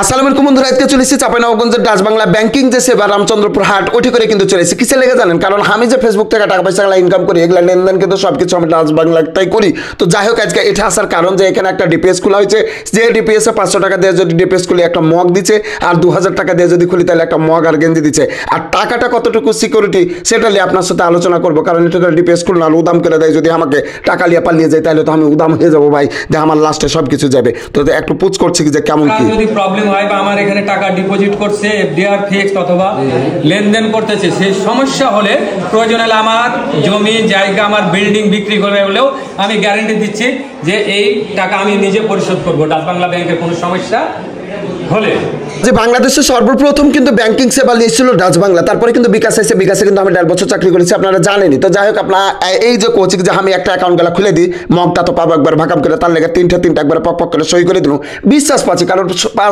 আসসালামু আলাইকুম বন্ধুরা, আজকে চলেছি চাঁপাইনবাবগঞ্জের ডাচ বাংলা ব্যাংকিং যে সেবা রামচন্দ্রপুর হাট ওটি করে কিন্তু চলেছি। কিসে লেগে জানেন? কারণ আমি যে ফেসবুক থেকে টাকা পয়সা ইনকাম করি, এগুলা লেনদেন কিন্তু সবকিছু আমি ডাচ বাংলাটাই করি। তো যাই হোক, আজকে এটা আসার কারণ যে এখানে একটা ডিপিএস খোলা হয়েছে, যে ডিপিএস এ 500 টাকা দিয়ে যদি ডিপিএস খুলি একটা মগ দিচ্ছে, আর 2000 টাকা দিয়ে যদি খুলি তাহলে একটা মগ আর গেঞ্জি দিচ্ছে। আর টাকাটা কতটুকু সিকিউরিটি সেটা নিয়ে আপনার সাথে আলোচনা করবো, কারণ এটা ডিপিএস খুললো আর উদাম করে দেয়, যদি আমাকে টাকা নিয়ে পালিয়ে যায় তাহলে তো আমি উদাম হয়ে যাবো ভাই, যে আমার লাস্টে সব কিছু যাবে। তো একটু পুছ করছি যে কেমন কি যদি প্রবলেম হয় বা আমার এখানে টাকা ডিপোজিট করছে এফডিআর ফিক্সড অথবা লেনদেন করতেছে, সেই সমস্যা হলে প্রয়োজন হলে আমার জমি জায়গা আমার বিল্ডিং বিক্রি করে হলেও আমি গ্যারান্টি দিচ্ছি যে এই টাকা আমি নিজে পরিশোধ করবো ডাচ বাংলা ব্যাংকের কোনো সমস্যা হলে। যে বাংলাদেশে সর্বপ্রথম কিন্তু ব্যাংকিং সেবা নিয়েছিল ডাচ বাংলা, তারপরে কিন্তু বিকাশ এসে, বিকাশে কিন্তু আমি 1.5 বছর চাকরি করেছি, আপনারা জানেনি। তো যাই হোক, আপনার এই যে কোচিং যে আমি একটা অ্যাকাউন্ট গেলা খুলে দিই, মগটা তো পাবো একবার ভাকাম করে, তার লেগে তিনটা একবার পক করে সই করে দিল, বিশ্বাস পাচ্ছি। কারণ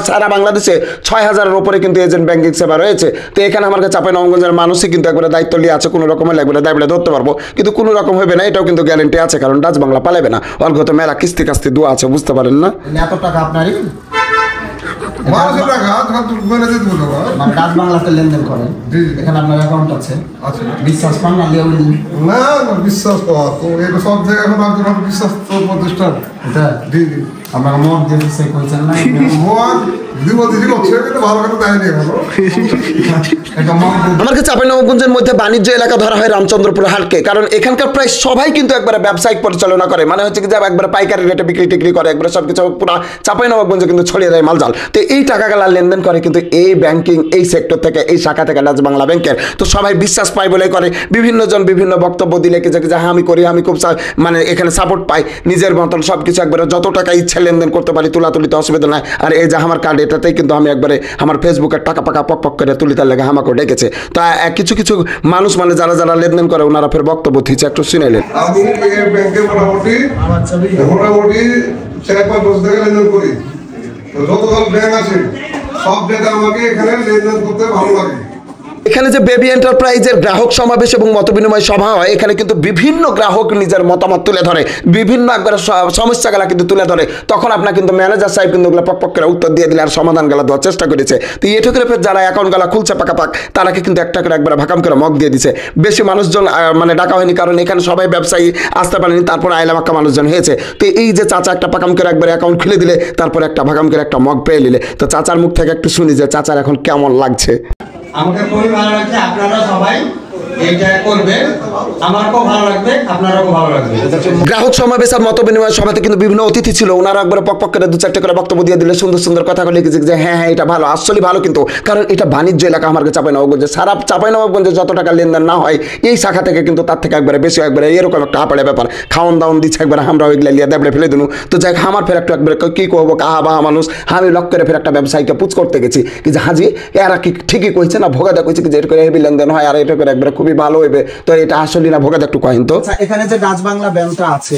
সারা বাংলাদেশে 6000-এর উপরে কিন্তু এজেন্ট ব্যাংকিং সেবা রয়েছে। তো এখানে আমার কাছে চাঁপাইনবাবগঞ্জের মানুষই কিন্তু একবার দায়িত্ব নিয়ে আছে, কোনো রকমের লাগবে দায়িত্ব ধরতে পারবো, কিন্তু কোনো রকম হবে না, এটাও কিন্তু গ্যারেন্টি আছে, কারণ ডাচ বাংলা পালাবে না। অর্ঘত মেলা কিস্তি কাস্তি দোয়া আছে, বুঝতে পারেন না। এত টাকা আপনারই ডাচ বাংলাতে লেনদেন করেন, এখানে আপনার অ্যাকাউন্ট আছে, বিশ্বাস পান না? না বিশ্বাস পাওয়া তো এটা সব জায়গায় এখন আপনার বিশ্বাস তো প্রতিষ্ঠান এটা আপনার মত দিয়ে সে কইছেন না ভালো করে দেয়নি আমার কাছে চাঁপাইনবাবগঞ্জের মধ্যে বাণিজ্য এলাকা ধরা হয় রামচন্দ্রপুর হাটকে, কারণ এখানকার প্রায় সবাই কিন্তু একবারে ব্যবসায়িক পরিচালনা করে, মানে হচ্ছে কি যে একবারে পাইকারি রেটে বিক্রি টিক্রি করে, একবারে সবকিছু পুরো চাঁপাইনবাবগঞ্জে কিন্তু ছড়িয়ে দেয় মালজাল। তো এই টাকাগুলা লেনদেন করে কিন্তু এই ব্যাংকিং এই সেক্টর থেকে, এই শাখা থেকে ডাচ বাংলা ব্যাংকের। তো সবাই বিশ্বাস পায় বলে করে, বিভিন্ন জন বিভিন্ন বক্তব্য দিলে কি যে আমি করি, আমি খুব মানে এখানে সাপোর্ট পাই, নিজের মতন সবকিছু একবারে যত টাকা ইচ্ছা লেনদেন করতে পারি, তুলাতুলিতে অসুবিধা নাই। আর এই যে আমার কার্ড, এটাতেই কিন্তু আমি একবারে আমার ফেসবুকের টাকা পাকা পক করে তুলি, তার লেগে আমাকেও ডেকেছে। তা কিছু কিছু মানুষ মানে যারা যারা লেনদেন করে ওনারা ফের বক্তব্য দিচ্ছে, একটু শুনেলেন। আমি ব্যাংকে মোটামুটি 4-5 বছর থেকে লেনদেন করি। তো যতগুলো ব্যাংক আছে সব জায়গায় আমাকে এখানে লেনদেন করতে ভালো লাগে। এখানে যে বেবি এন্টারপ্রাইজের গ্রাহক সমাবেশ এবং মতবিনিময় সভা হয়, এখানে কিন্তু বিভিন্ন গ্রাহক নিজের মতামত তুলে ধরে, বিভিন্ন একবার সমস্যাগুলা কিন্তু তুলে ধরে। তখন আপনার কিন্তু ম্যানেজার সাহেব কিন্তু ওগুলো পক করে উত্তর দিয়ে দিলে আর সমাধান গেলা দেওয়ার চেষ্টা করেছে। তো এটু করে ফের যারা অ্যাকাউন্ট গেলা খুলছে পাকাপাক, তারাকে কিন্তু একটা করে একবার ভাকাম করে মগ দিয়ে দিছে। বেশি মানুষজন মানে ডাকা হয়নি, কারণ এখানে সবাই ব্যবসায়ী আসতে পারেনি, তারপর আইলামাক্কা মানুষজন হয়েছে। তো এই যে চাচা একটা পাকাম করে একবার অ্যাকাউন্ট খুলে দিলে, তারপর একটা ভাকাম করে একটা মগ পেয়ে নিলে। তো চাচার মুখ থেকে একটু শুনি যে চাচার এখন কেমন লাগছে। আমাকে খুবই ভালো লাগছে, আপনারা সবাই এইটা করবেন, আমারও ভালো লাগবে, আপনারও ভালো লাগবে। গ্রাহক সমাবেশ আর মত বিনিময় সভাতে কিন্তু বিভিন্ন অতিথি ছিল, ওনারা একবার পক করে 2-4টা করে বক্তব্য দিয়ে দিলে, সুন্দর সুন্দর কথা বলে যে হ্যাঁ হ্যাঁ এটা ভালো, আসলে ভালো, কিন্তু কারণ এটা বাণিজ্য এলাকা আমার চাঁপাইনবাবগঞ্জে, সারা চাঁপাইনবাবগঞ্জে যত টাকা লেনদেন না হয় এই শাখা থেকে কিন্তু তার থেকে একবারে বেশি, একবারে এরকম একটা আপাড়ে ব্যাপার, খাওয়ান দাওয়ান দিচ্ছে একবার, আমরা ওইগুলা লিয়া দেবড়ে ফেলে দিনু। তো যাই আমার ফের একটু একবার কী করবো, কাহা বাহা মানুষ, আমি লক করে ফের একটা ব্যবসায়ীকে পুচ করতে গেছি কি যে হাজি এরা কি ঠিকই কইছে না, ভোগাদা কইছে কি যে এটা করে হেভি লেনদেন হয় আর এটা করে একবারে খুবই ভালো হইবে। তো এটা আসলে না, ভোগাদা একটু কয়েন তো। এখানে যে ডাচ বাংলা ব্যাংকটা আছে,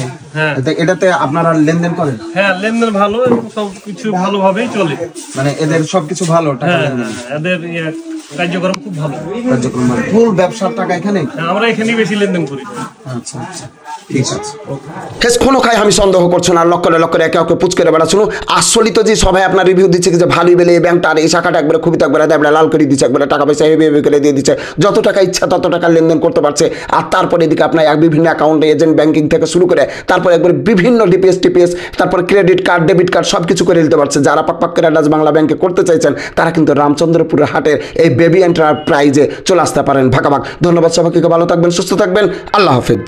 এটাতে আপনারা লেনদেন করেন? হ্যাঁ, লেনদেন ভালো, সবকিছু ভালোভাবেই চলে, মানে এদের সবকিছু ভালো, টাকা লেনদেন এদের কার্যক্রম খুব ভালো, কার্যক্রম ফুল ব্যবসার টাকা এখানে আমরা এখানেই বেশি লেনদেন করি। আচ্ছা আচ্ছা, ঠিক আছে। কোনো খাই আমি সন্দেহ করছো না, লক্ষ করে একে ওকে পুচ করে বেড়া। শুনো, আসলে তো যে সবাই আপনার রিভিউ দিচ্ছে যে ভালোই বেলে এই ব্যাংকটা আর এই শাখাটা একবারে খুবই একবারে দেবড়া লাল করে দিচ্ছে, একবারে টাকা পয়সা হেভি করে দিয়ে দিচ্ছে, যত টাকা ইচ্ছা তত টাকা লেনদেন করতে পারছে। আর তারপরে এদিকে আপনার বিভিন্ন অ্যাকাউন্টে এজেন্ট ব্যাংকিং থেকে শুরু করে তারপরে একবারে বিভিন্ন ডিপিএস টিপিএস, তারপর ক্রেডিট কার্ড ডেবিট কার্ড সব কিছু করে দিতে পারছে। যারা পাক করে ডাচ বাংলা ব্যাংকে করতে চাইছেন তারা কিন্তু রামচন্দ্রপুরের হাটের এই বেবি এন্টারপ্রাইজে চলে আসতে পারেন ভাগাভাগ। ধন্যবাদ সবাইকে, ভালো থাকবেন, সুস্থ থাকবেন, আল্লাহ হাফেজ।